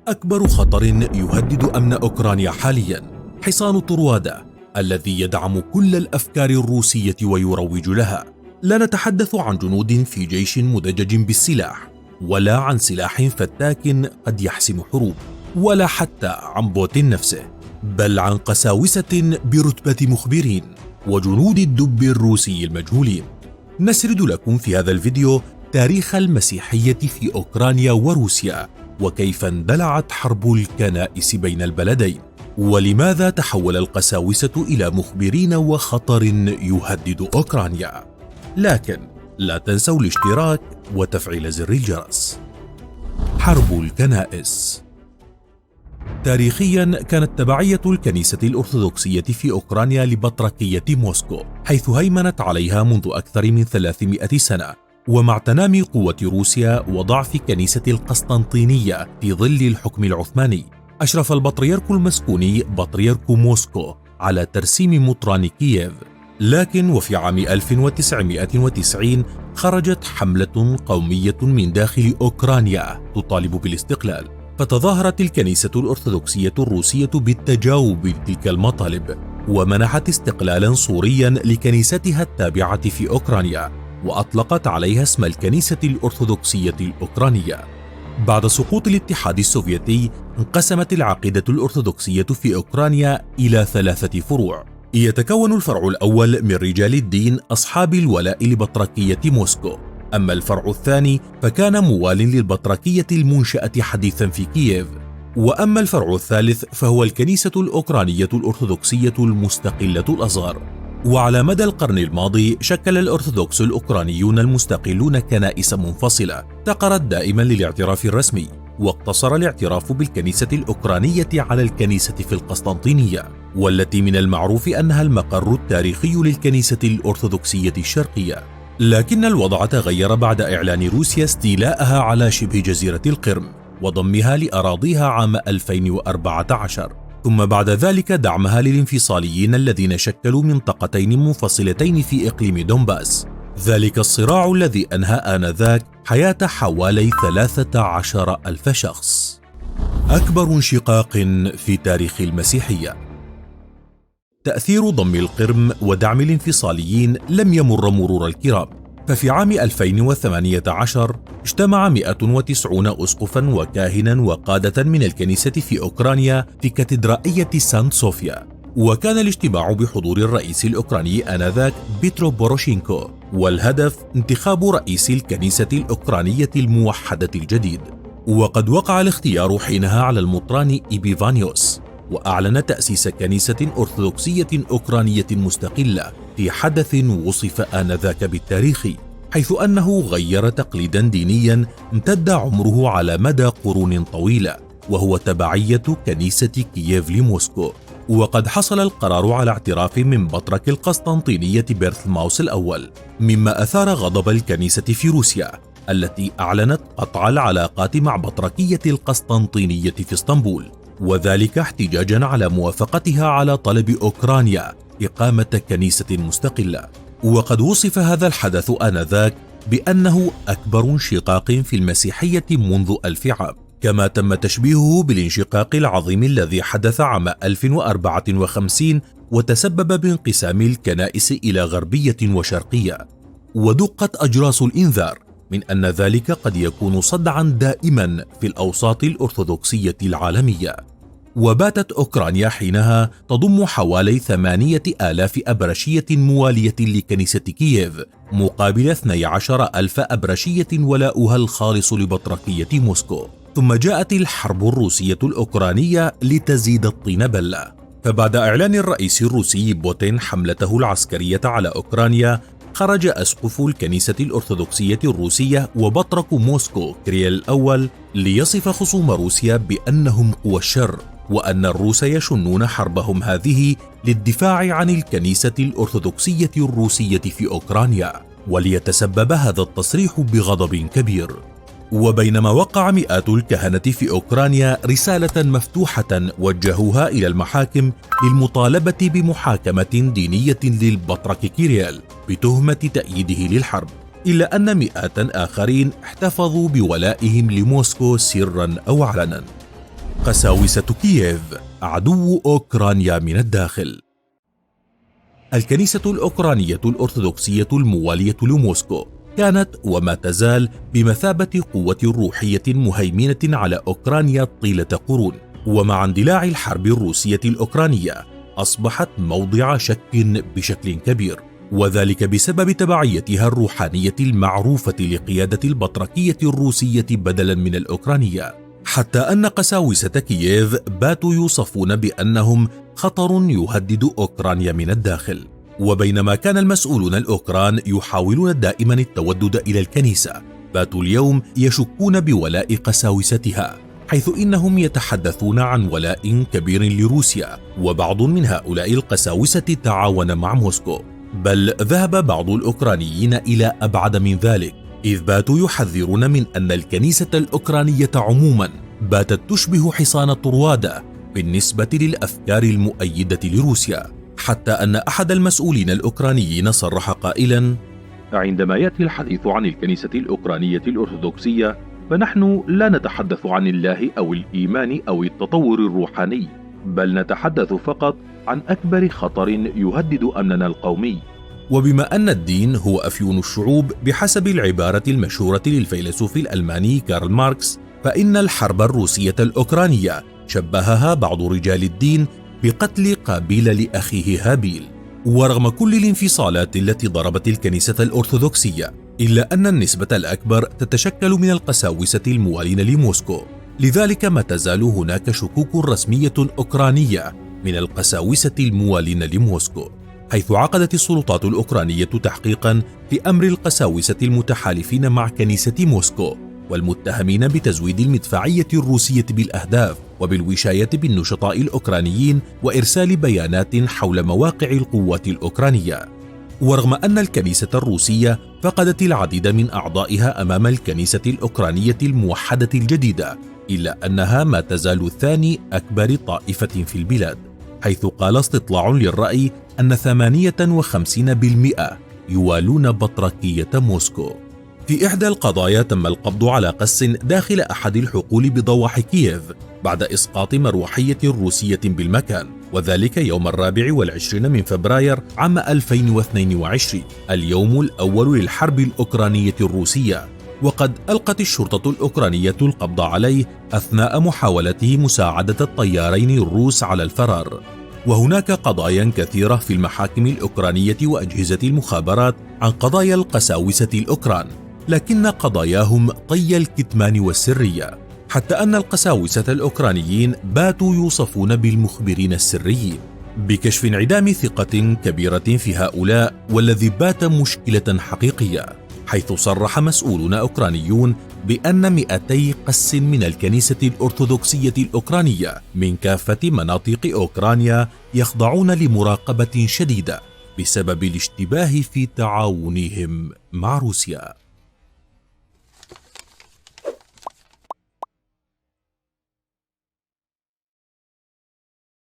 أكبر خطر يهدد أمن أوكرانيا حاليا حصان طروادة الذي يدعم كل الأفكار الروسية ويروج لها. لا نتحدث عن جنود في جيش مدجج بالسلاح، ولا عن سلاح فتاك قد يحسم حروب، ولا حتى عن بوتين نفسه، بل عن قساوسة برتبة مخبرين وجنود الدب الروسي المجهولين. نسرد لكم في هذا الفيديو تاريخ المسيحية في أوكرانيا وروسيا، وكيف اندلعت حرب الكنائس بين البلدين، ولماذا تحول القساوسة إلى مخبرين وخطر يهدد أوكرانيا. لكن لا تنسوا الاشتراك وتفعيل زر الجرس. حرب الكنائس. تاريخيا كانت تبعية الكنيسة الأرثوذكسية في أوكرانيا لبطركية موسكو، حيث هيمنت عليها منذ أكثر من 300 سنة. ومع تنامي قوة روسيا وضعف كنيسة القسطنطينية في ظل الحكم العثماني، أشرف البطريرك المسكوني بطريرك موسكو على ترسيم مطران كييف. لكن وفي عام 1990 خرجت حملة قومية من داخل أوكرانيا تطالب بالاستقلال، فتظاهرت الكنيسة الأرثوذكسية الروسية بالتجاوب لتلك المطالب، ومنحت استقلالا صوريا لكنيستها التابعة في أوكرانيا، وأطلقت عليها اسم الكنيسة الأرثوذكسية الأوكرانية. بعد سقوط الاتحاد السوفيتي انقسمت العقيدة الأرثوذكسية في أوكرانيا إلى 3 فروع. يتكون الفرع الأول من رجال الدين أصحاب الولاء لبطركية موسكو، أما الفرع الثاني فكان موال للبطركية المنشأة حديثا في كييف، وأما الفرع الثالث فهو الكنيسة الأوكرانية الأرثوذكسية المستقلة الأصغر. وعلى مدى القرن الماضي شكل الأرثوذكس الأوكرانيون المستقلون كنائس منفصلة تقرت دائما للاعتراف الرسمي، واقتصر الاعتراف بالكنيسة الأوكرانية على الكنيسة في القسطنطينية، والتي من المعروف أنها المقر التاريخي للكنيسة الأرثوذكسية الشرقية. لكن الوضع تغير بعد إعلان روسيا استيلاءها على شبه جزيرة القرم وضمها لأراضيها عام 2014، ثم بعد ذلك دعمها للانفصاليين الذين شكلوا منطقتين منفصلتين في إقليم دونباس، ذلك الصراع الذي أنهى آنذاك حياة حوالي 13,000 شخص. أكبر انشقاق في تاريخ المسيحية. تأثير ضم القرم ودعم الانفصاليين لم يمر مرور الكرام، ففي عام 2018 اجتمع 190 أسقفا وكاهنا وقادة من الكنيسة في أوكرانيا في كاتدرائية سانت صوفيا، وكان الاجتماع بحضور الرئيس الأوكراني آنذاك بيترو بوروشينكو، والهدف انتخاب رئيس الكنيسة الأوكرانية الموحدة الجديد. وقد وقع الاختيار حينها على المطران إيبيفانيوس، وأعلن تأسيس كنيسة أرثوذكسية أوكرانية مستقلة في حدث وصف آنذاك بالتاريخي، حيث أنه غير تقليدا دينيا امتد عمره على مدى قرون طويلة، وهو تبعية كنيسة كييف لموسكو. وقد حصل القرار على اعتراف من بطرك القسطنطينية بيرثماوس الأول، مما أثار غضب الكنيسة في روسيا التي أعلنت قطع العلاقات مع بطركية القسطنطينية في اسطنبول، وذلك احتجاجا على موافقتها على طلب أوكرانيا إقامة كنيسة مستقلة. وقد وصف هذا الحدث آنذاك بأنه أكبر انشقاق في المسيحية منذ 1000 عام، كما تم تشبيهه بالانشقاق العظيم الذي حدث عام 1054 وتسبب بانقسام الكنائس إلى غربية وشرقية. ودقت أجراس الإنذار من أن ذلك قد يكون صدعا دائما في الأوساط الأرثوذكسية العالمية. وباتت أوكرانيا حينها تضم حوالي 8,000 أبرشية موالية لكنيسة كييف، مقابل 12,000 أبرشية ولاؤها الخالص لبطركية موسكو. ثم جاءت الحرب الروسية الأوكرانية لتزيد الطين بلة، فبعد إعلان الرئيس الروسي بوتين حملته العسكرية على أوكرانيا، خرج أسقف الكنيسة الأرثوذكسية الروسية وبطرك موسكو كريل الأول ليصف خصوم روسيا بأنهم قوى الشر، وأن الروس يشنون حربهم هذه للدفاع عن الكنيسة الأرثوذكسية الروسية في أوكرانيا، وليتسبب هذا التصريح بغضب كبير. وبينما وقع مئات الكهنة في أوكرانيا رسالة مفتوحة وجهوها إلى المحاكم للمطالبة بمحاكمة دينية للبطرك كيريل بتهمة تأييده للحرب، إلا أن مئات آخرين احتفظوا بولائهم لموسكو سرا أو علنا. قساوسة كييف عدو أوكرانيا من الداخل. الكنيسة الأوكرانية الأرثوذكسية الموالية لموسكو كانت وما تزال بمثابة قوة روحية مهيمنة على أوكرانيا طيلة قرون، ومع اندلاع الحرب الروسية الأوكرانية أصبحت موضع شك بشكل كبير، وذلك بسبب تبعيتها الروحانية المعروفة لقيادة البطركية الروسية بدلا من الأوكرانية، حتى أن قساوسة كييف باتوا يوصفون بأنهم خطر يهدد أوكرانيا من الداخل. وبينما كان المسؤولون الأوكران يحاولون دائما التودد إلى الكنيسة، باتوا اليوم يشكون بولاء قساوستها، حيث إنهم يتحدثون عن ولاء كبير لروسيا، وبعض من هؤلاء القساوسة تعاون مع موسكو، بل ذهب بعض الأوكرانيين إلى أبعد من ذلك، إذ باتوا يحذرون من أن الكنيسة الأوكرانية عموما باتت تشبه حصان طروادة بالنسبة للأفكار المؤيدة لروسيا، حتى أن أحد المسؤولين الأوكرانيين صرح قائلا: عندما يأتي الحديث عن الكنيسة الأوكرانية الأرثوذكسية فنحن لا نتحدث عن الله أو الإيمان أو التطور الروحاني، بل نتحدث فقط عن أكبر خطر يهدد أمننا القومي. وبما أن الدين هو أفيون الشعوب بحسب العبارة المشهورة للفيلسوف الألماني كارل ماركس، فإن الحرب الروسية الأوكرانية شبهها بعض رجال الدين بقتل قابيل لأخيه هابيل. ورغم كل الانفصالات التي ضربت الكنيسة الأرثوذكسية، إلا أن النسبة الأكبر تتشكل من القساوسة الموالين لموسكو، لذلك ما تزال هناك شكوك رسمية أوكرانية من القساوسة الموالين لموسكو، حيث عقدت السلطات الأوكرانية تحقيقا في أمر القساوسة المتحالفين مع كنيسة موسكو والمتهمين بتزويد المدفعية الروسية بالأهداف وبالوشاية بالنشطاء الأوكرانيين وإرسال بيانات حول مواقع القوات الأوكرانية. ورغم أن الكنيسة الروسية فقدت العديد من أعضائها أمام الكنيسة الأوكرانية الموحدة الجديدة، إلا أنها ما تزال ثاني أكبر طائفة في البلاد، حيث قال استطلاع للرأي أن 58% يوالون بطركية موسكو. في إحدى القضايا تم القبض على قس داخل أحد الحقول بضواحي كييف بعد إسقاط مروحية روسية بالمكان، وذلك يوم 24 من فبراير عام 2022، اليوم الأول للحرب الأوكرانية الروسية. وقد ألقت الشرطة الأوكرانية القبض عليه أثناء محاولته مساعدة الطيارين الروس على الفرار. وهناك قضايا كثيرة في المحاكم الأوكرانية وأجهزة المخابرات عن قضايا القساوسة الأوكران، لكن قضاياهم طي الكتمان والسرية، حتى أن القساوسة الأوكرانيين باتوا يوصفون بالمخبرين السريين، بكشف انعدام ثقة كبيرة في هؤلاء، والذي بات مشكلة حقيقية، حيث صرح مسؤولون أوكرانيون بأن 200 قس من الكنيسة الأرثوذكسية الأوكرانية من كافة مناطق أوكرانيا يخضعون لمراقبة شديدة بسبب الاشتباه في تعاونهم مع روسيا.